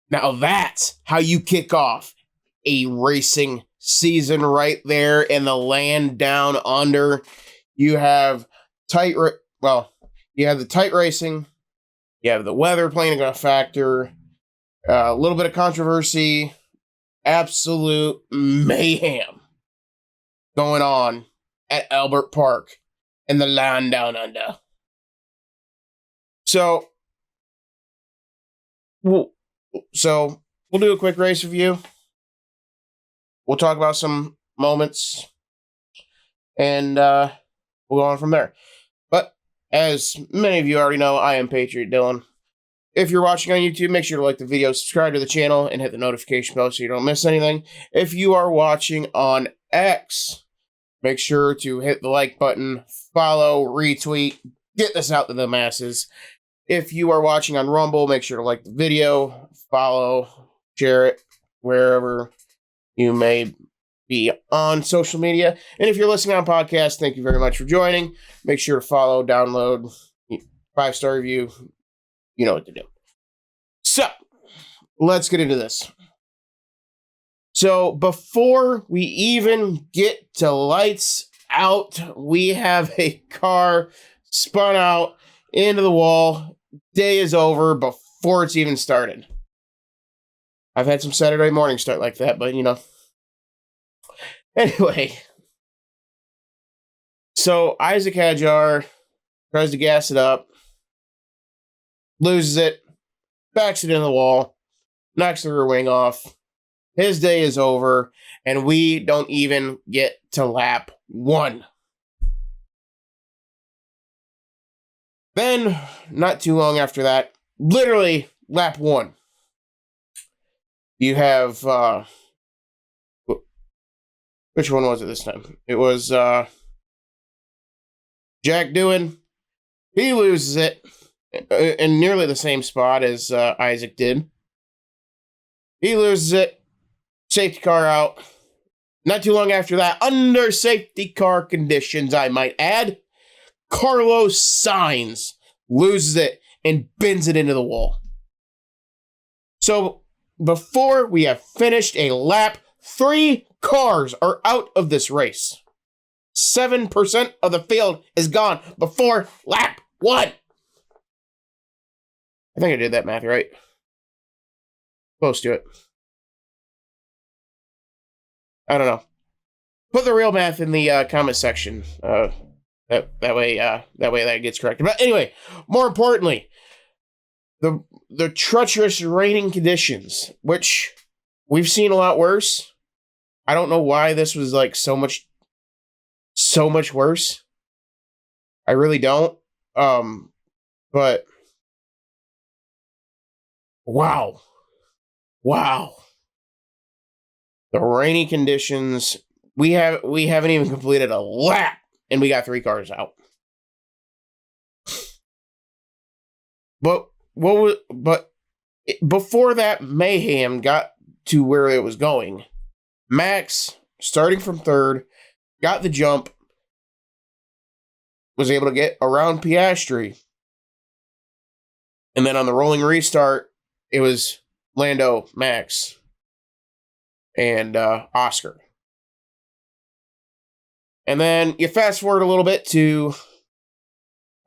Now that's how you kick off a racing season right there in the land down under. You have you have the tight racing, you have the weather playing a factor, a little bit of controversy, absolute mayhem going on at Albert Park in the land down under. So we'll do a quick race review. We'll talk about some moments, and we'll go on from there. But as many of you already know, I am Patriot Dylan. If you're watching on YouTube, make sure to like the video, subscribe to the channel, and hit the notification bell so you don't miss anything. If you are watching on X, make sure to hit the like button, follow, retweet, get this out to the masses. If you are watching on Rumble, make sure to like the video, follow, share it wherever you may be on social media. And if you're listening on podcast, thank you very much for joining. Make sure to follow, download, 5-star review. You know what to do. So, let's get into this. So, before we even get to lights out, we have a car spun out into the wall. Day is over before it's even started. I've had some Saturday mornings start like that, but you know. Anyway. So, Isaac Hadjar tries to gas it up, loses it, backs it into the wall, knocks the rear wing off. His day is over, and we don't even get to lap 1. Then, not too long after that, literally lap 1, you have, which one was it this time? It was Jack Doohan. He loses it in nearly the same spot as Isaac did. He loses it. Safety car out. Not too long after that, under safety car conditions, I might add, Carlos Sainz loses it and bends it into the wall. So, before we have finished a lap, 3 cars are out of this race. 7% of the field is gone before lap 1. I think I did that math right. Close to it. I don't know. Put the real math in the comment section. That way that gets corrected. But anyway, more importantly, the treacherous raining conditions, which we've seen a lot worse. I don't know why this was like so much worse. I really don't. But wow. The rainy conditions. We haven't even completed a lap, and we got 3 cars out. But before that mayhem got to where it was going, Max, starting from 3rd, got the jump, was able to get around Piastri, and then on the rolling restart, it was Lando, Max, and Oscar. And then you fast forward a little bit to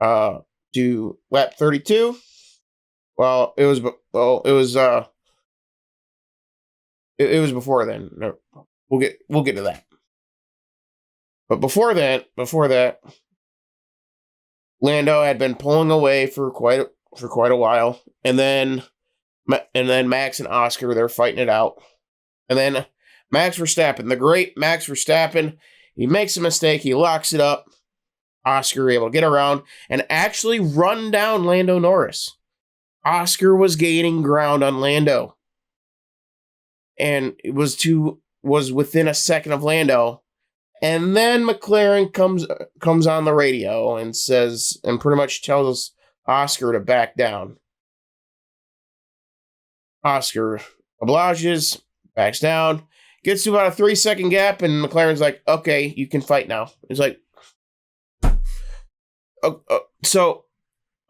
lap 32. Well, it was before then. No, we'll get to that. But before that, Lando had been pulling away for quite a while, and then Max and Oscar, they're fighting it out, and then Max Verstappen, the great Max Verstappen, he makes a mistake, he locks it up. Oscar able to get around and actually run down Lando Norris. Oscar was gaining ground on Lando, and it was within a second of Lando. And then McLaren comes on the radio and says, and pretty much tells Oscar to back down. Oscar obliges, backs down, gets to about a 3-second gap, and McLaren's like, okay, you can fight now. He's like, so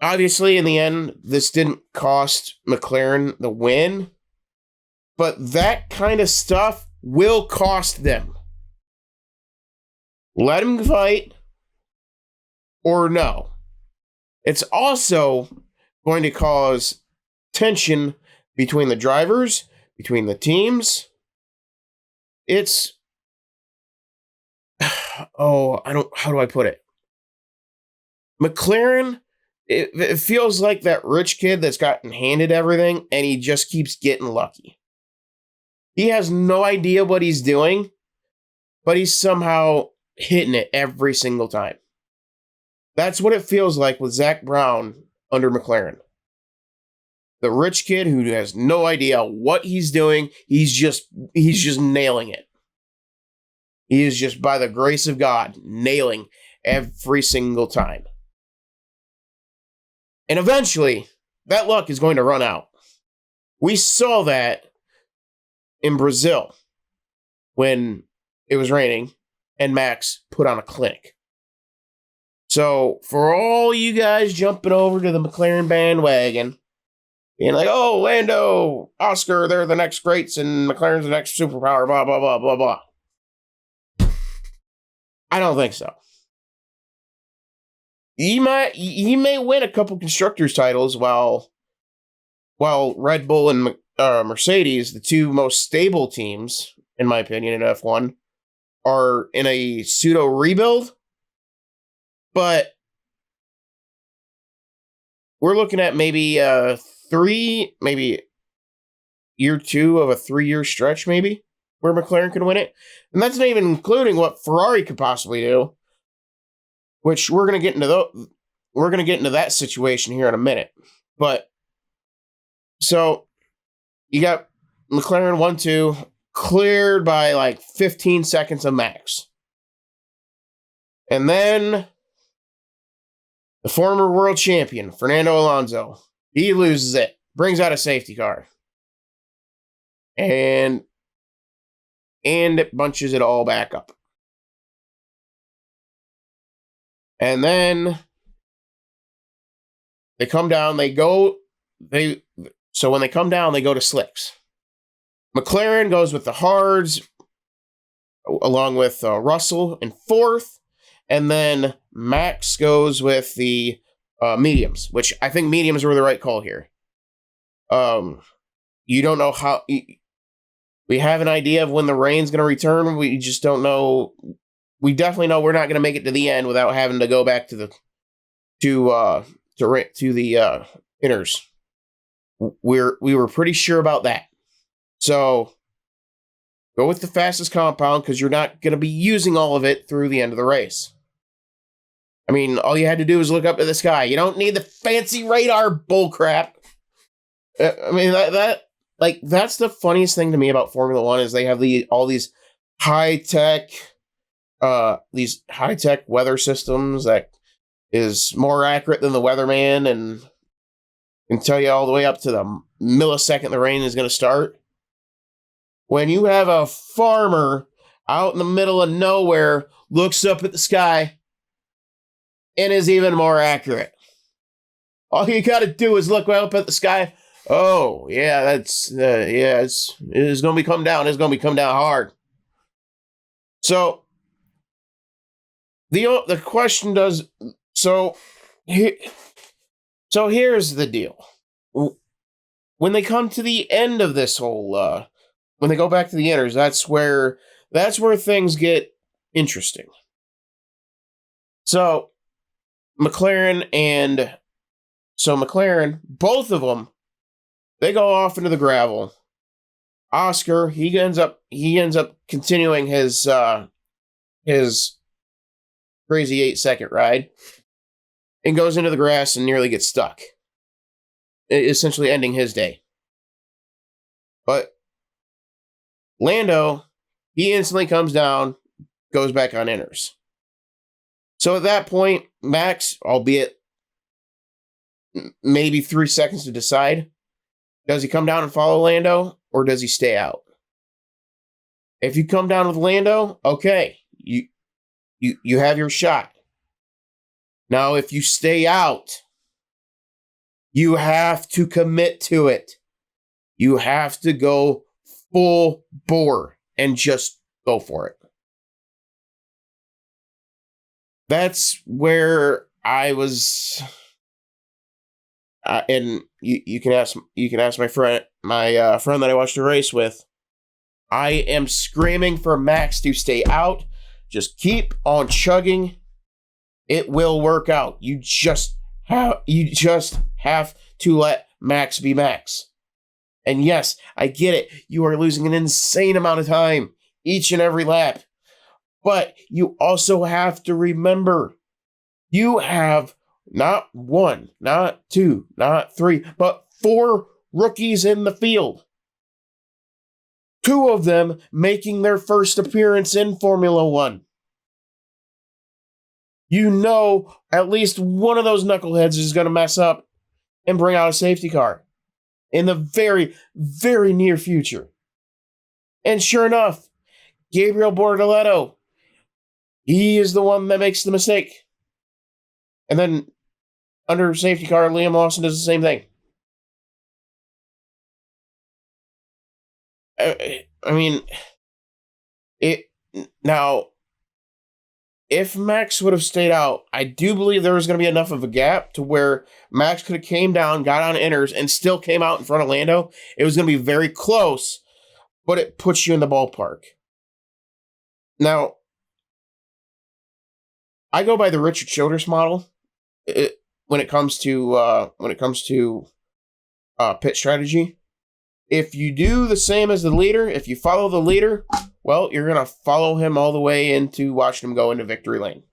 obviously in the end, this didn't cost McLaren the win, But that kind of stuff will cost them. Let him fight or no. It's also going to cause tension between the drivers, between the teams. It's how do I put it? McLaren, it feels like that rich kid that's gotten handed everything and he just keeps getting lucky. He has no idea what he's doing, but he's somehow hitting it every single time. That's what it feels like with Zach Brown under McLaren. The rich kid who has no idea what he's doing, he's just nailing it. He is just, by the grace of God, nailing every single time. And eventually, that luck is going to run out. We saw that in Brazil when it was raining and Max put on a clinic. So, for all you guys jumping over to the McLaren bandwagon, being like, oh, Lando, Oscar, they're the next greats and McLaren's the next superpower, blah, blah, blah, blah, blah. I don't think so. He may win a couple constructors titles while Red Bull and Mercedes, the two most stable teams, in my opinion, in F1, are in a pseudo rebuild. But we're looking at maybe year 2 of a 3-year stretch, maybe, where McLaren can win it. And that's not even including what Ferrari could possibly do, which we're going to get into that situation here in a minute. But so you got McLaren 1-2 cleared by like 15 seconds of Max. And then the former world champion, Fernando Alonso, he loses it, brings out a safety car. And it bunches it all back up. And then they come down, so when they come down, they go to slicks. McLaren goes with the hards, along with Russell in 4th, and then Max goes with the mediums, which I think mediums were the right call here. You don't know how... We have an idea of when the rain's going to return. We just don't know. We definitely know we're not going to make it to the end without having to go back to the inners. We were pretty sure about that. So go with the fastest compound because you're not going to be using all of it through the end of the race. I mean, all you had to do is look up at the sky. You don't need the fancy radar bullcrap. I mean, that's the funniest thing to me about Formula One is they have all these high-tech weather systems that is more accurate than the weatherman and can tell you all the way up to the millisecond the rain is going to start. When you have a farmer out in the middle of nowhere looks up at the sky and is even more accurate. All you got to do is look up at the sky. Oh, yeah, it's going to be come down. It's going to be come down hard. So, the question does... So here's the deal. When they come to the end of this whole... when they go back to the inners, that's where things get interesting. So, McLaren, both of them, they go off into the gravel. Oscar, he ends up continuing his crazy 8-second ride and goes into the grass and nearly gets stuck, essentially ending his day. But Lando, he instantly comes down, goes back on inners. So at that point, Max, albeit maybe 3 seconds to decide, does he come down and follow Lando, or does he stay out? If you come down with Lando, okay, you have your shot. Now, if you stay out, you have to commit to it. You have to go full bore and just go for it. That's where I was, and you can ask my friend friend that I watched the race with. I am screaming for Max to stay out. Just keep on chugging. It will work out. You just have to let Max be Max. And yes, I get it. You are losing an insane amount of time each and every lap. But you also have to remember, you have not one, not two, not three, but 4 rookies in the field. 2 of them making their first appearance in Formula One. You know at least one of those knuckleheads is going to mess up and bring out a safety car in the very, very near future. And sure enough, Gabriel Bortoleto, he is the one that makes the mistake. And then under safety car, Liam Lawson does the same thing. I mean, now, if Max would have stayed out, I do believe there was going to be enough of a gap to where Max could have came down, got on inners, and still came out in front of Lando. It was going to be very close, but it puts you in the ballpark. Now, I go by the Richard Childress model when it comes to pit strategy. If you do the same as the leader, if you follow the leader, well, you're going to follow him all the way into watching him go into victory lane.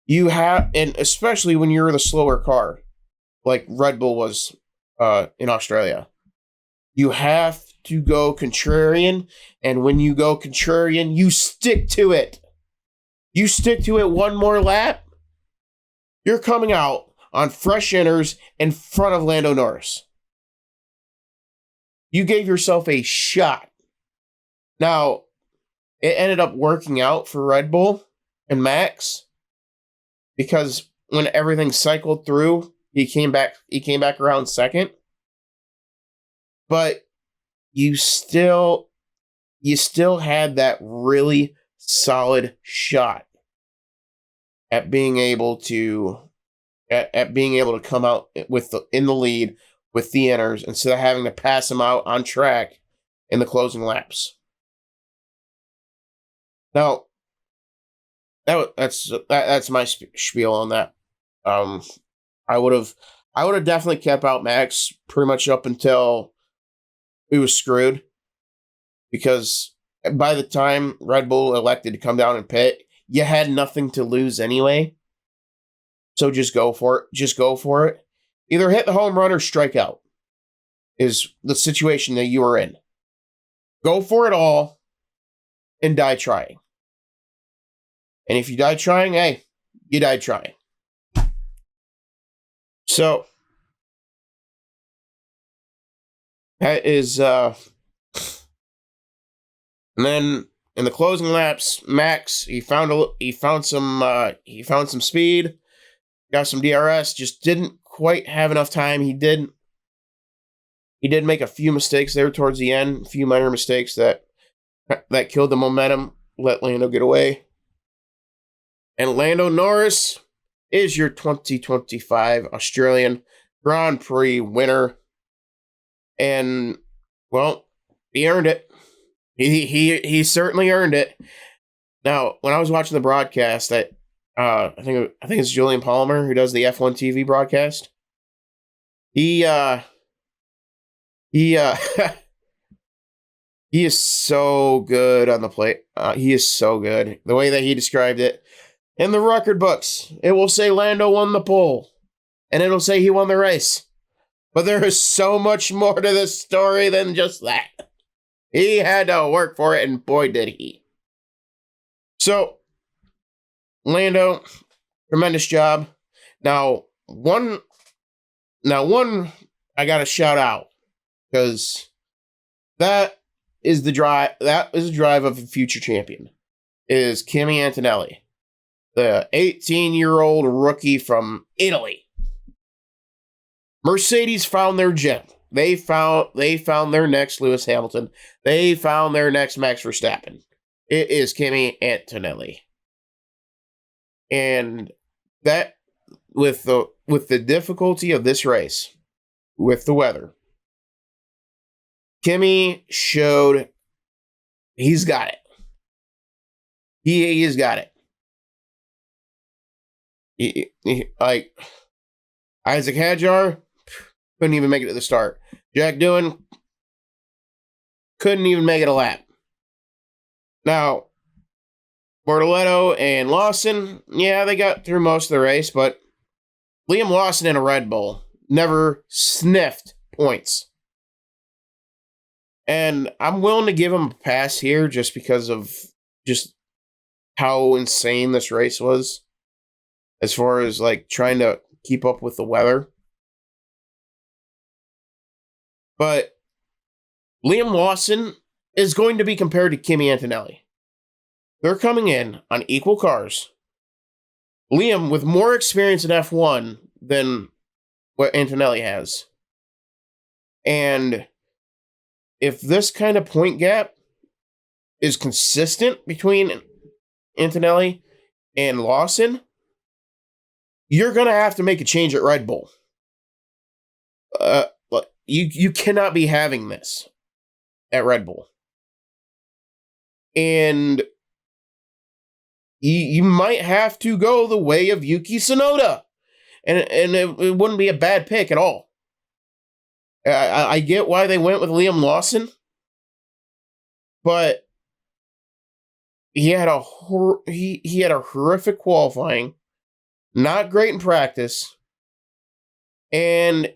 You have, and especially when you're the slower car, like Red Bull was in Australia, you have to go contrarian, and when you go contrarian, you stick to it. You stick to it one more lap, you're coming out on fresh inners in front of Lando Norris. You gave yourself a shot. Now, it ended up working out for Red Bull and Max because when everything cycled through, he came back around second. But you still had that really solid shot at being able to come out in the lead with the inners instead of having to pass them out on track in the closing laps. Now, that's my spiel on that. I would have definitely kept out Max pretty much up until we was screwed, because by the time Red Bull elected to come down and pit, you had nothing to lose anyway. So just go for it. Just go for it. Either hit the home run or strike out is the situation that you were in. Go for it all and die trying. And if you die trying, hey, you died trying. So, that is, and then in the closing laps, Max, he found some speed, got some DRS, just didn't quite have enough time. He did make a few mistakes there towards the end, a few minor mistakes that killed the momentum, let Lando get away. And Lando Norris is your 2025 Australian Grand Prix winner. And, well, he earned it. He certainly earned it. Now, when I was watching the broadcast, I think it's Julian Palmer who does the F1 TV broadcast. He is so good on the plate. He is so good. The way that he described it. In the record books, it will say Lando won the pole. And it'll say he won the race. But there is so much more to this story than just that. He had to work for it, and boy did he. So, Lando, tremendous job. Now one I gotta shout out, because that is the drive of a future champion, is Kimi Antonelli, the 18-year-old rookie from Italy. Mercedes found their gem. They found their next Lewis Hamilton. They found their next Max Verstappen. It is Kimi Antonelli. And that with the difficulty of this race, with the weather, Kimi showed he's got it. He's got it. Like Isaac Hadjar couldn't even make it to the start. Jack Doohan couldn't even make it a lap. Now, Bortoleto and Lawson, yeah, they got through most of the race, but Liam Lawson in a Red Bull never sniffed points. And I'm willing to give him a pass here just because of just how insane this race was as far as like trying to keep up with the weather. But Liam Lawson is going to be compared to Kimi Antonelli. They're coming in on equal cars. Liam with more experience in F1 than what Antonelli has. And if this kind of point gap is consistent between Antonelli and Lawson, you're going to have to make a change at Red Bull. You cannot be having this at Red Bull. And you might have to go the way of Yuki Tsunoda. And it wouldn't be a bad pick at all. I get why they went with Liam Lawson. But he had a horrific qualifying. Not great in practice. And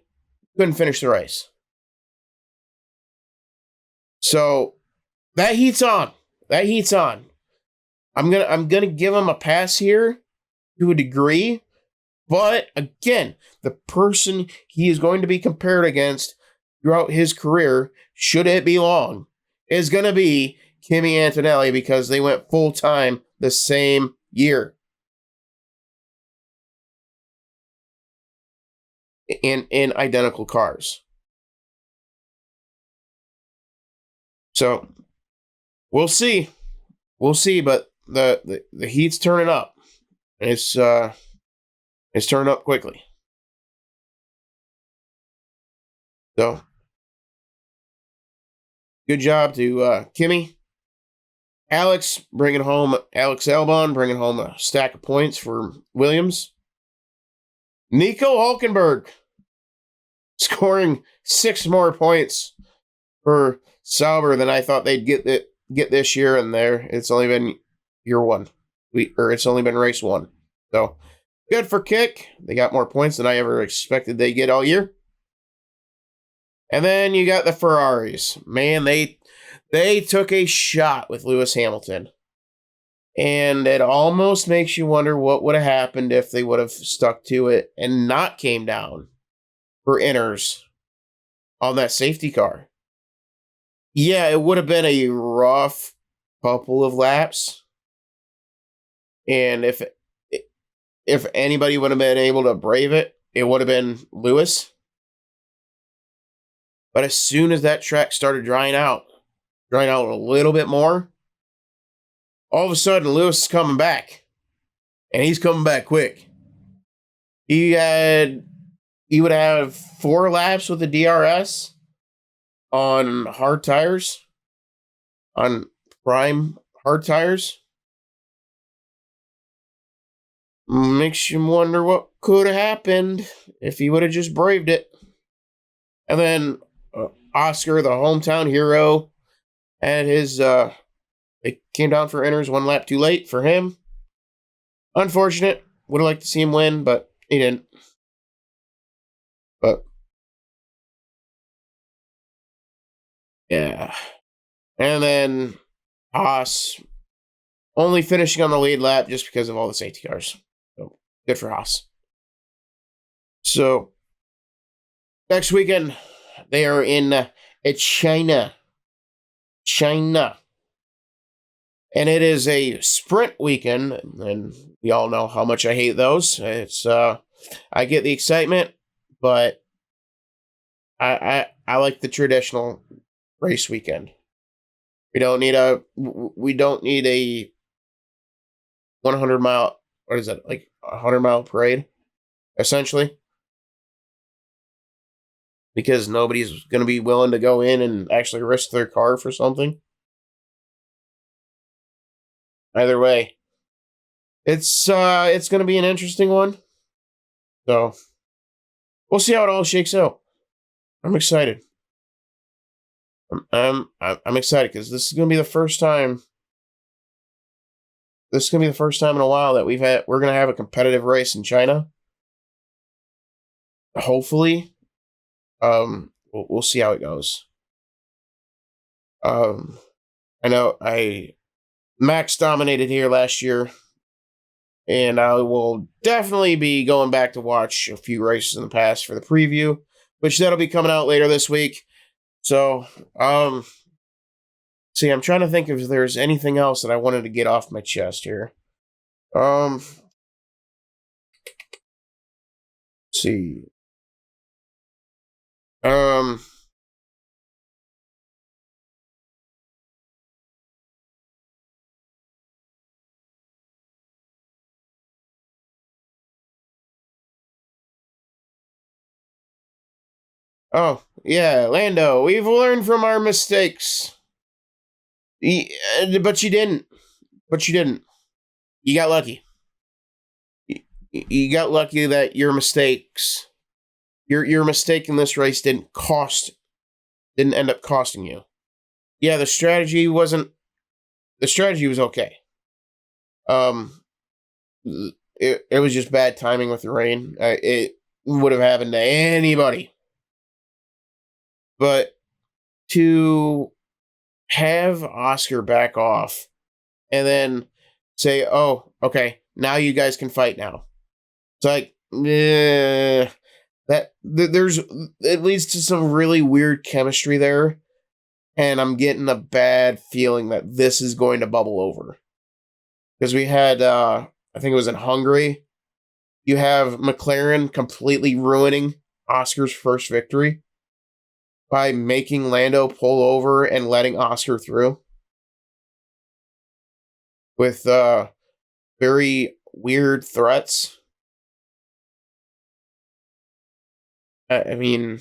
couldn't finish the race. So that heat's on. I'm gonna give him a pass here to a degree, but again, the person he is going to be compared against throughout his career, should it be long, is gonna be Kimi Antonelli because they went full time the same year. In identical cars. So we'll see, but the heat's turning up. It's turning up quickly. So good job to Kimi. Alex Albon bringing home a stack of points for Williams. Nico Hulkenberg scoring 6 more points for Sauber than I thought they'd get this year, and it's only been year one. It's only been race 1. So good for Kick. They got more points than I ever expected they get all year. And then you got the Ferraris. Man, they took a shot with Lewis Hamilton. And it almost makes you wonder what would have happened if they would have stuck to it and not came down for inners on that safety car. Yeah, it would have been a rough couple of laps. And if anybody would have been able to brave it, it would have been Lewis. But as soon as that track started drying out a little bit more, all of a sudden, Lewis is coming back. And he's coming back quick. He would have 4 laps with the DRS on hard tires. On prime hard tires. Makes you wonder what could have happened if he would have just braved it. And then Oscar, the hometown hero, had his... It came down for inners 1 lap too late for him. Unfortunate. Would have liked to see him win, but he didn't. But yeah. And then Haas only finishing on the lead lap just because of all the safety cars. So good for Haas. So next weekend they are in China. And it is a sprint weekend, and we all know how much I hate those. It's I get the excitement, but I I like the traditional race weekend. We don't need a 100-mile, what is that, like a 100-mile parade, essentially. Because nobody's going to be willing to go in and actually risk their car for something. Either way, it's going to be an interesting one. So we'll see how it all shakes out. I'm excited. I'm excited because this is going to be the first time. This is going to be the first time in a while that we're going to have a competitive race in China. Hopefully, we'll see how it goes. I know Max dominated here last year, and I will definitely be going back to watch a few races in the past for the preview, which that'll be coming out later this week. So, see, I'm trying to think if there's anything else that I wanted to get off my chest here. Let's see. Oh, yeah, Lando, we've learned from our mistakes. But you didn't. You got lucky. You got lucky that your mistakes, your mistake in this race didn't end up costing you. Yeah, the strategy was okay. It was just bad timing with the rain. It would have happened to anybody. But to have Oscar back off and then say, "Oh, okay, now you guys can fight now." It's like, it leads to some really weird chemistry there, and I'm getting a bad feeling that this is going to bubble over. Because we had, I think it was in Hungary, you have McLaren completely ruining Oscar's first victory by making Lando pull over and letting Oscar through with very weird threats. I mean,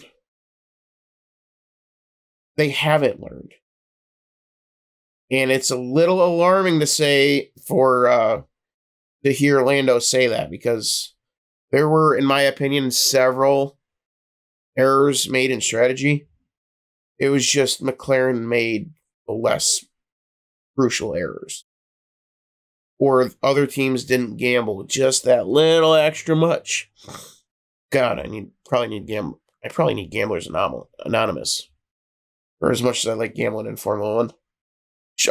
they haven't learned. And it's a little alarming to say to hear Lando say that, because there were, in my opinion, several errors made in strategy. It was just McLaren made less crucial errors. Or other teams didn't gamble just that little extra much. God, I probably need Gamblers Anonymous. For as much as I like gambling in Formula 1.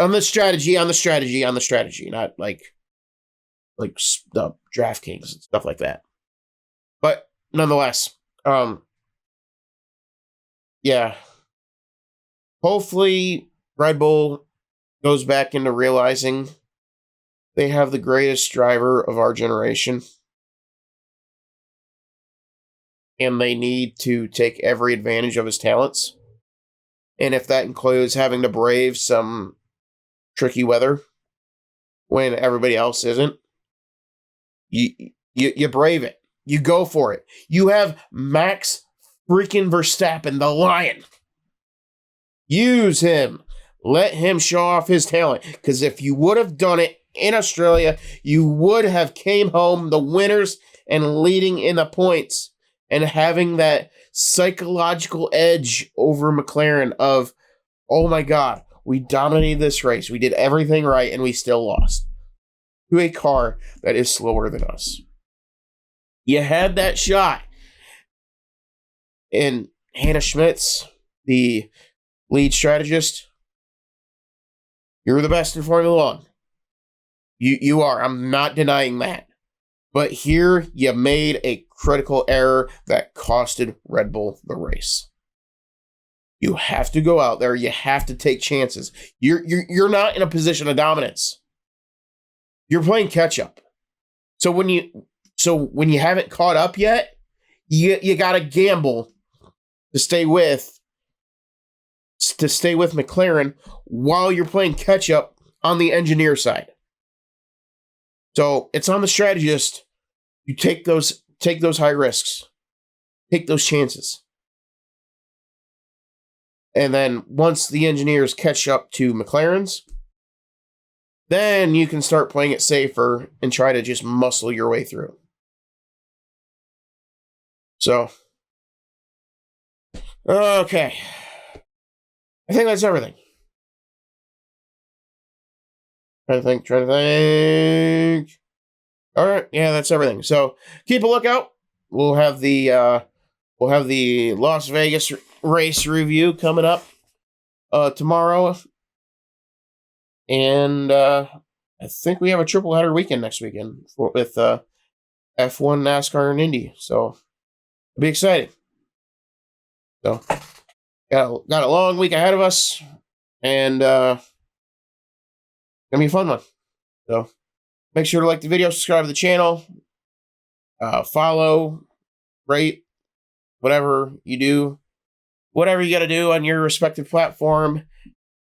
On the strategy, not like DraftKings and stuff like that. But nonetheless, yeah. Hopefully, Red Bull goes back into realizing they have the greatest driver of our generation. And they need to take every advantage of his talents. And if that includes having to brave some tricky weather when everybody else isn't, you brave it. You go for it. You have Max freaking Verstappen, the Lion. Use him. Let him show off his talent. Because if you would have done it in Australia, you would have came home the winners and leading in the points and having that psychological edge over McLaren of, oh my God, we dominated this race. We did everything right and we still lost to a car that is slower than us. You had that shot. And Hannah Schmitz, the lead strategist, you're the best in Formula 1. You are. I'm not denying that. But here you made a critical error that costed Red Bull the race. You have to go out there. You have to take chances. You're not in a position of dominance. You're playing catch up. So when you haven't caught up yet, you got to gamble to stay with to stay with McLaren while you're playing catch up on the engineer side. So it's on the strategist. You take those high risks, take those chances. And then once the engineers catch up to McLaren's, then you can start playing it safer and try to just muscle your way through. So, okay. I think that's everything. Trying to think. All right, yeah, that's everything. So keep a lookout. We'll have the Las Vegas race review coming up tomorrow, and I think we have a triple header weekend next weekend with F1, NASCAR, and Indy. So it'll be exciting. So got a long week ahead of us, and gonna be a fun one. So make sure to like the video, subscribe to the channel, follow, rate, whatever you do, whatever you got to do on your respective platform,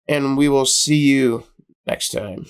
and we will see you next time.